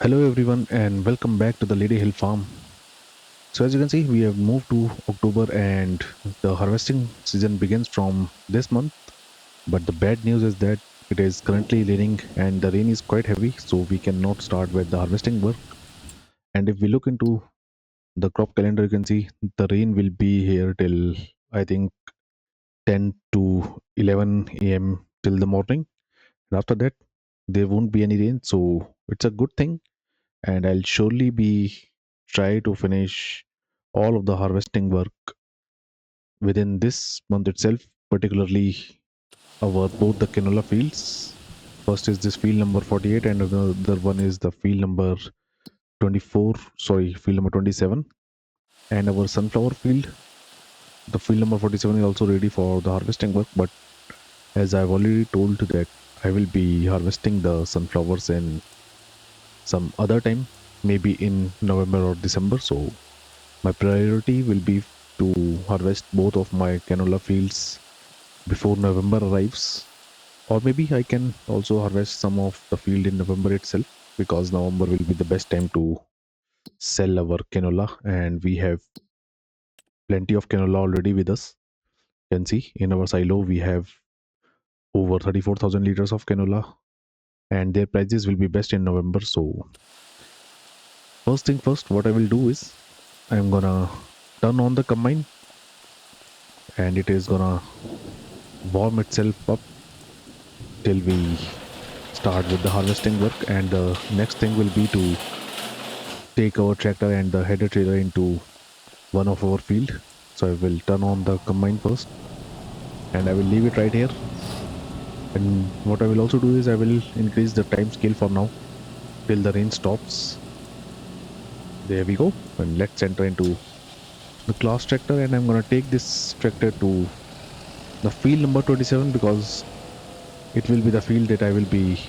Hello everyone and welcome back to the Ladyhill farm. So as you can see, we have moved to October and the harvesting season begins from this month. But the bad news is that it is currently raining and the rain is quite heavy, so we cannot start with the harvesting work. And if we look into the crop calendar, you can see the rain will be here till I think 10 to 11 a.m. till the morning. And after that, there won't be any rain, so it's a good thing and I'll surely be try to finish all of the harvesting work within this month itself, particularly our both the canola fields. First is this field number 48 and another one is the field number 24, sorry, field number 27 and our sunflower field. The field number 47 is also ready for the harvesting work, but as I've already told that I will be harvesting the sunflowers in some other time, maybe in November or December. So my priority will be to harvest both of my canola fields before November arrives, or maybe I can also harvest some of the field in November itself because November will be the best time to sell our canola, and we have plenty of canola already with us. You can see in our silo we have over 34,000 liters of canola, and their prices will be best in November. So first thing first, what I will do is I'm gonna turn on the combine, and it is gonna warm itself up till we start with the harvesting work. And the next thing will be to take our tractor and the header trailer into one of our field. So I will turn on the combine first and I will leave it right here. And what I will also do is I will increase the time scale for now till the rain stops. There we go. And let's enter into the class tractor, and I'm gonna take this tractor to the field number 27 because it will be the field that I will be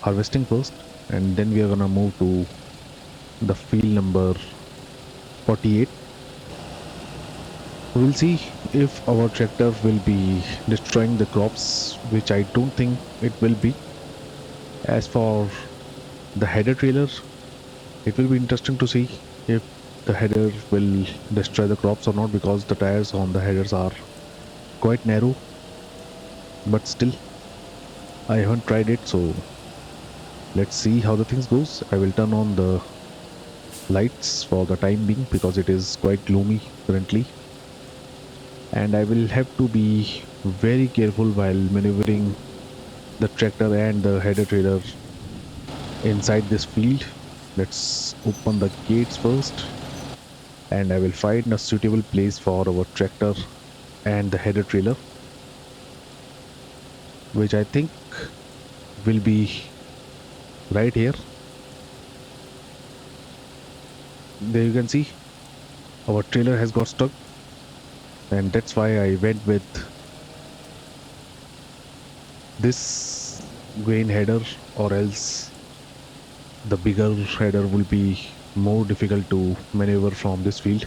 harvesting first, and then we are gonna move to the field number 48. We'll see if our tractor will be destroying the crops, which I don't think it will be. As for the header trailer, it will be interesting to see if the header will destroy the crops or not, because the tires on the headers are quite narrow. But still, I haven't tried it, so let's see how the things goes. I will turn on the lights for the time being because it is quite gloomy currently, and I will have to be very careful while maneuvering the tractor and the header trailer inside this field. Let's open the gates first, and I will find a suitable place for our tractor and the header trailer, which I think will be right here. There you can see our trailer has got stuck, and that's why I went with this grain header, or else the bigger header will be more difficult to maneuver from this field.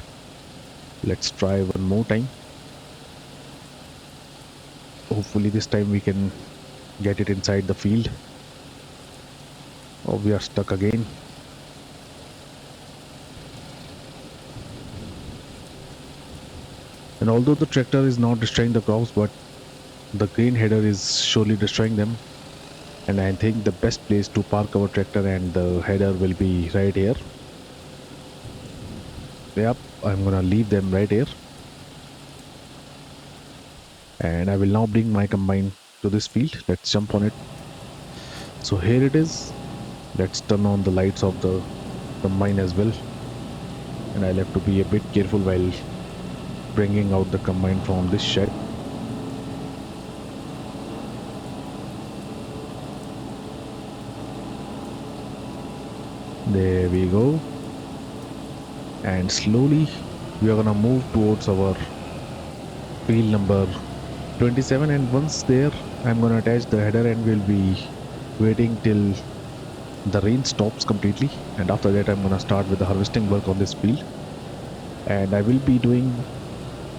Let's try one more time. Hopefully this time we can get it inside the field. Oh, we are stuck again. And although the tractor is not destroying the crops, but the grain header is surely destroying them. And I think the best place to park our tractor and the header will be right here. Yep, I'm gonna leave them right here. And I will now bring my combine to this field. Let's jump on it. So here it is. Let's turn on the lights of the combine as well. And I'll have to be a bit careful while bringing out the combine from this shed. There we go. And slowly we are gonna move towards our field number 27, and once there I'm gonna attach the header and we'll be waiting till the rain stops completely, and after that I'm gonna start with the harvesting work on this field. And I will be doing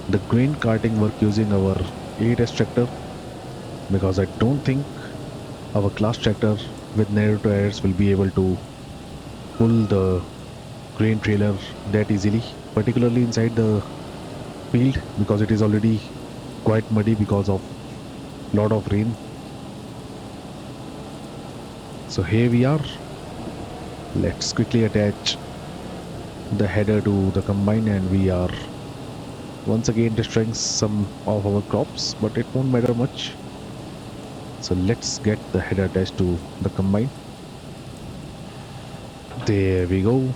the grain carting work using our 8S tractor because I don't think our class tractor with narrow tires will be able to pull the grain trailer that easily, particularly inside the field because it is already quite muddy because of lot of rain. So here we are. Let's quickly attach the header to the combine, and we are once again destroying some of our crops, but it won't matter much. So let's get the header attached to the combine. There we go.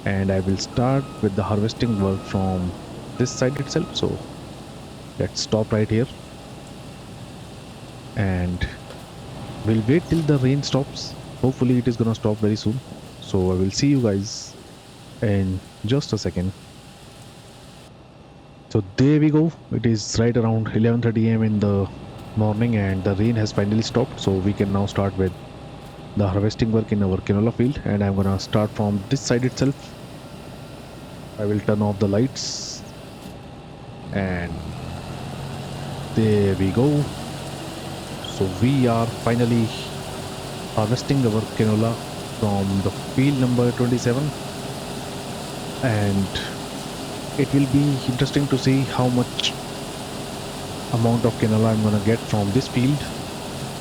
And I will start with the harvesting work from this side itself. So let's stop right here and we'll wait till the rain stops. Hopefully it is gonna stop very soon. So I will see you guys in just a second. So there we go. It is right around 11:30 a.m. in the morning and the rain has finally stopped. So we can now start with the harvesting work in our canola field, and I'm gonna start from this side itself. I will turn off the lights and there we go. So we are finally harvesting our canola from the field number 27, and it will be interesting to see how much amount of canola I'm gonna get from this field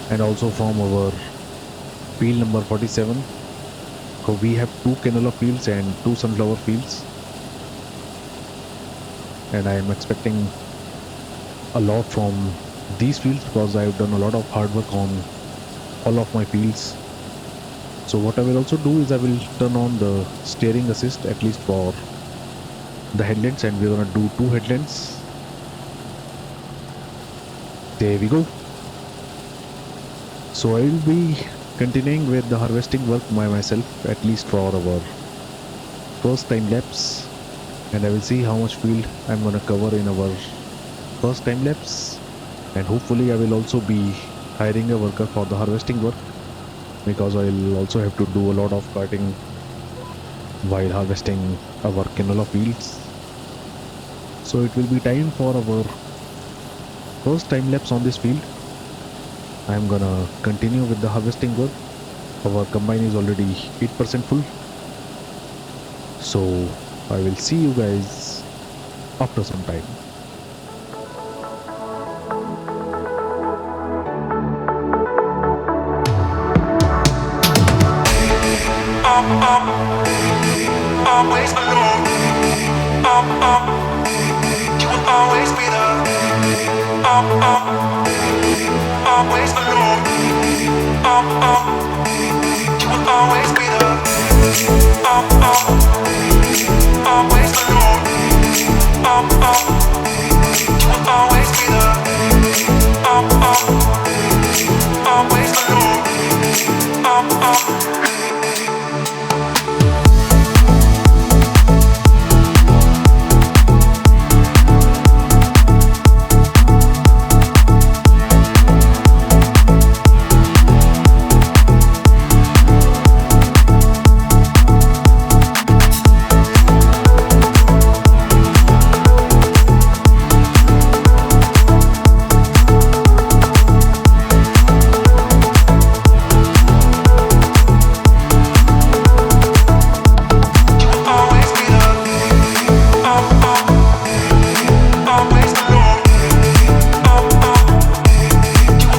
and also from our field number 47. So we have two canola fields and two sunflower fields, and I am expecting a lot from these fields because I've done a lot of hard work on all of my fields. So what I will also do is I will turn on the steering assist at least for the headlamps, and we're gonna do two headlamps. There we go. So I will be continuing with the harvesting work by myself at least for our first time lapse, and I will see how much field I'm gonna cover in our first time lapse, and hopefully I will also be hiring a worker for the harvesting work because I will also have to do a lot of cutting while harvesting our canola fields. So it will be time for our first time lapse on this field. I'm gonna continue with the harvesting work. Our combine is already 8% full. So I will see you guys after some time. Always alone. You will always be there. Always alone. You will always be there. Always alone. You will always be there. Always alone. Always alone. You will always be there. Always alone. You will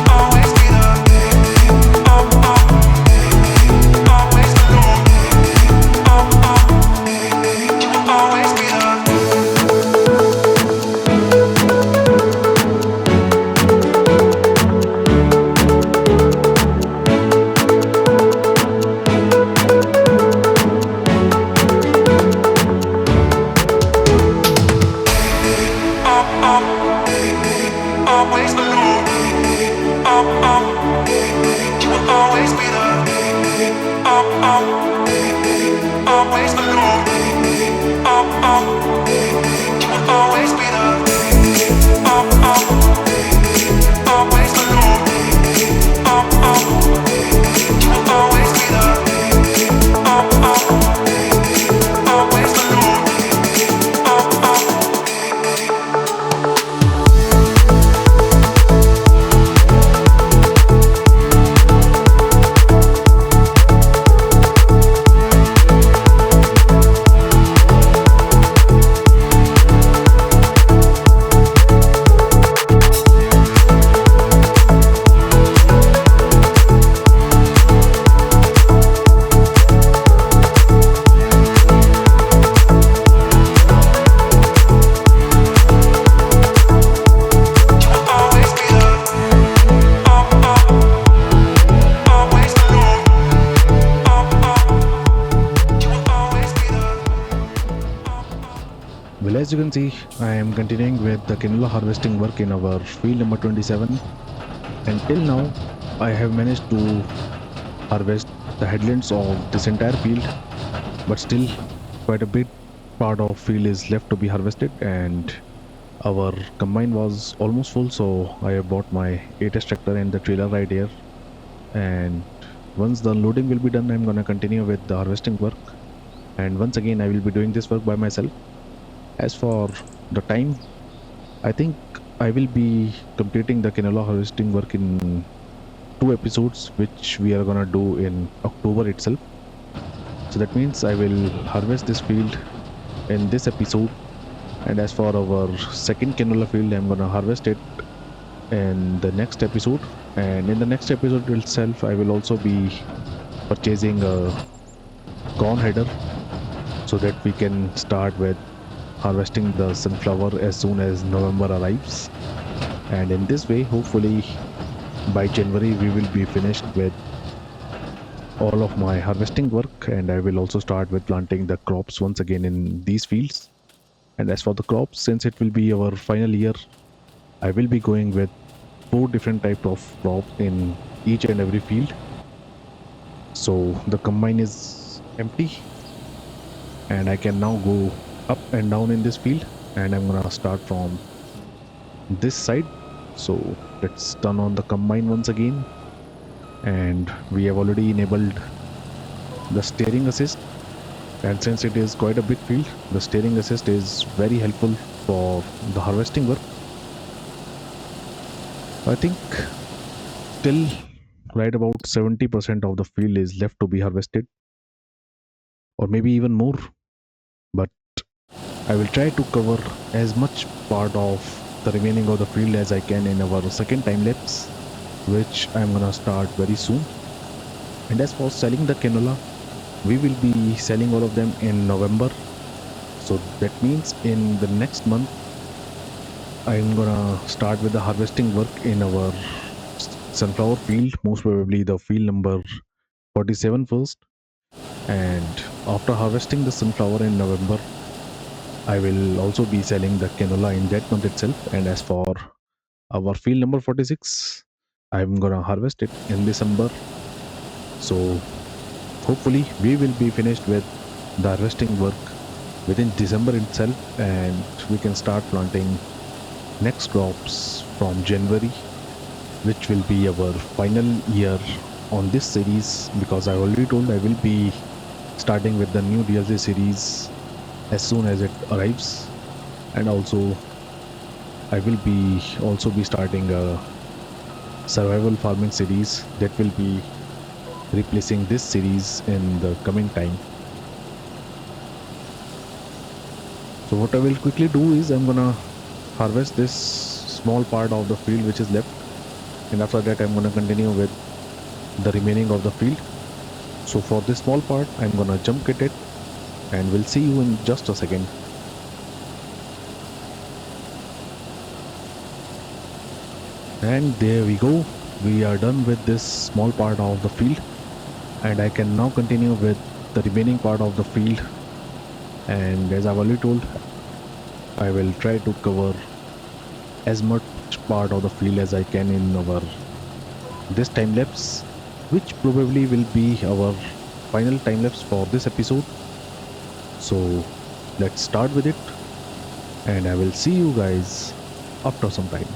always be there. Always alone. You will always be there. Always alone. as you can see, I am continuing with the canola harvesting work in our field number 27. And till now, I have managed to harvest the headlands of this entire field, but still, quite a big part of field is left to be harvested. And our combine was almost full, so I have bought my 8S tractor and the trailer right here. And once the loading will be done, I'm gonna continue with the harvesting work. And once again, I will be doing this work by myself. As for the time, I think I will be completing the canola harvesting work in two episodes, which we are gonna do in October itself. So that means I will harvest this field in this episode. And as for our second canola field, I'm gonna harvest it in the next episode. And in the next episode itself, I will also be purchasing a corn header so that we can start with harvesting the sunflower as soon as November arrives. And in this way, hopefully by January, we will be finished with all of my harvesting work, and I will also start with planting the crops once again in these fields. And as for the crops, since it will be our final year, I will be going with four different type of crop in each and every field. So the combine is empty and I can now go up and down in this field, and I'm gonna start from this side. So let's turn on the combine once again, and we have already enabled the steering assist. And since it is quite a big field, the steering assist is very helpful for the harvesting work. I think till right about 70% of the field is left to be harvested, or maybe even more. But I will try to cover as much part of the remaining of the field as I can in our second time lapse, which I'm gonna start very soon. And as for selling the canola, we will be selling all of them in November. So that means in the next month, I'm gonna start with the harvesting work in our sunflower field, most probably the field number 47 first. And after harvesting the sunflower in November, I will also be selling the canola in that month itself. And as for our field number 46, I'm gonna harvest it in December. So hopefully we will be finished with the harvesting work within December itself, and we can start planting next crops from January, which will be our final year on this series, because I already told I will be starting with the new DLC series as soon as it arrives. And also I will be also be starting a survival farming series that will be replacing this series in the coming time. So what I will quickly do is I'm gonna harvest this small part of the field which is left, and after that I'm gonna continue with the remaining of the field. So for this small part, I'm gonna jump cut it, and we'll see you in just a second. And there we go. We are done with this small part of the field, and I can now continue with the remaining part of the field. And as I've already told, I will try to cover as much part of the field as I can in our this time lapse, which probably will be our final time lapse for this episode. So let's start with it, and I will see you guys after some time.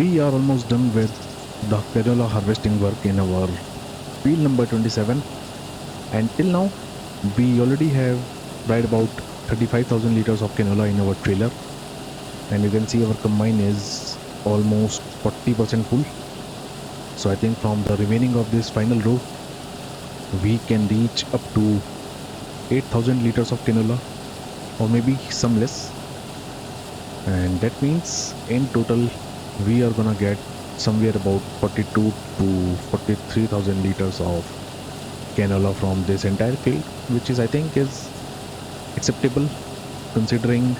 we are almost done with the canola harvesting work in our field number 27. And till now, we already have right about 35,000 liters of canola in our trailer. And you can see our combine is almost 40% full. So I think from the remaining of this final row, we can reach up to 8,000 liters of canola or maybe some less. And that means in total, we are gonna get somewhere about 42 to 43,000 liters of canola from this entire field, which is I think is acceptable considering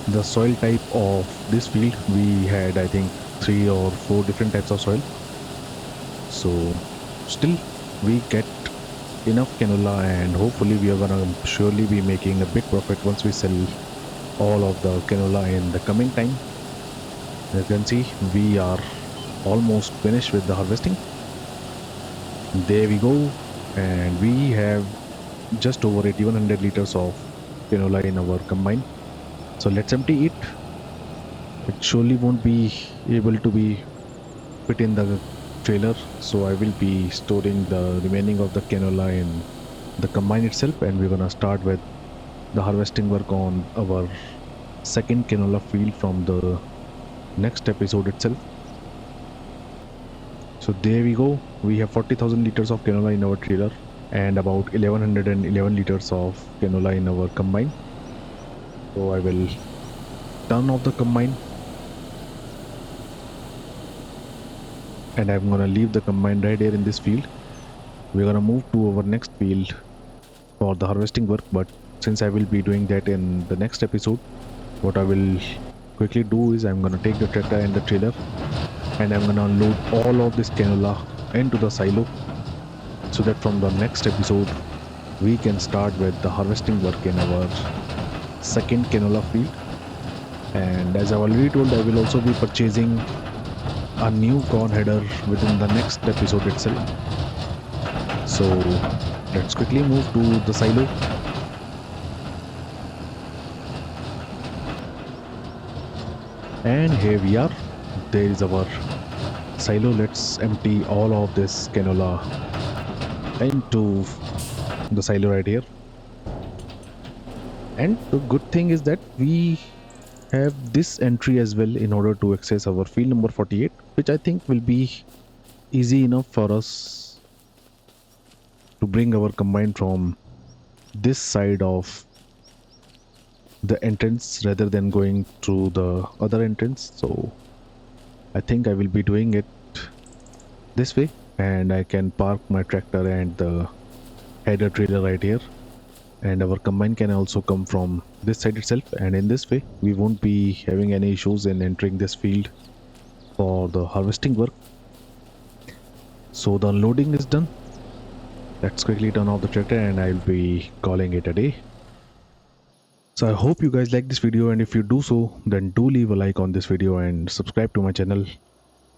the soil type of this field. We had I think three or four different types of soil, so still we get enough canola, and hopefully we are gonna surely be making a big profit once we sell all of the canola in the coming time. As you can see, we are almost finished with the harvesting. There we go, and we have just over 8100 liters of canola in our combine. So let's empty it. It surely won't be able to be fit in the trailer, so I will be storing the remaining of the canola in the combine itself, and we're gonna start with the harvesting work on our second canola field from the next episode itself. So there we go. We have 40,000 liters of canola in our trailer and about 1111 liters of canola in our combine. So I will turn off the combine, and I'm gonna leave the combine right here in this field. We're gonna move to our next field for the harvesting work, but since I will be doing that in the next episode, what I will quickly do is I'm gonna take the tractor and the trailer, and I'm gonna unload all of this canola into the silo, so that from the next episode we can start with the harvesting work in our second canola field. And as I've already told, I will also be purchasing a new corn header within the next episode itself. So let's quickly move to the silo. And here we are. There is our silo. Let's empty all of this canola into the silo right here. And the good thing is that we have this entry as well in order to access our field number 48, which I think will be easy enough for us to bring our combine from this side of the entrance rather than going through the other entrance. So I think I will be doing it this way, and I can park my tractor and the header trailer right here, and our combine can also come from this side itself, and in this way we won't be having any issues in entering this field for the harvesting work. So the unloading is done. Let's quickly turn off the tractor and I'll be calling it a day. So I hope you guys like this video, and if you do so, then do leave a like on this video and subscribe to my channel.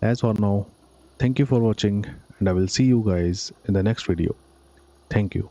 As for now, thank you for watching, and I will see you guys in the next video. Thank you.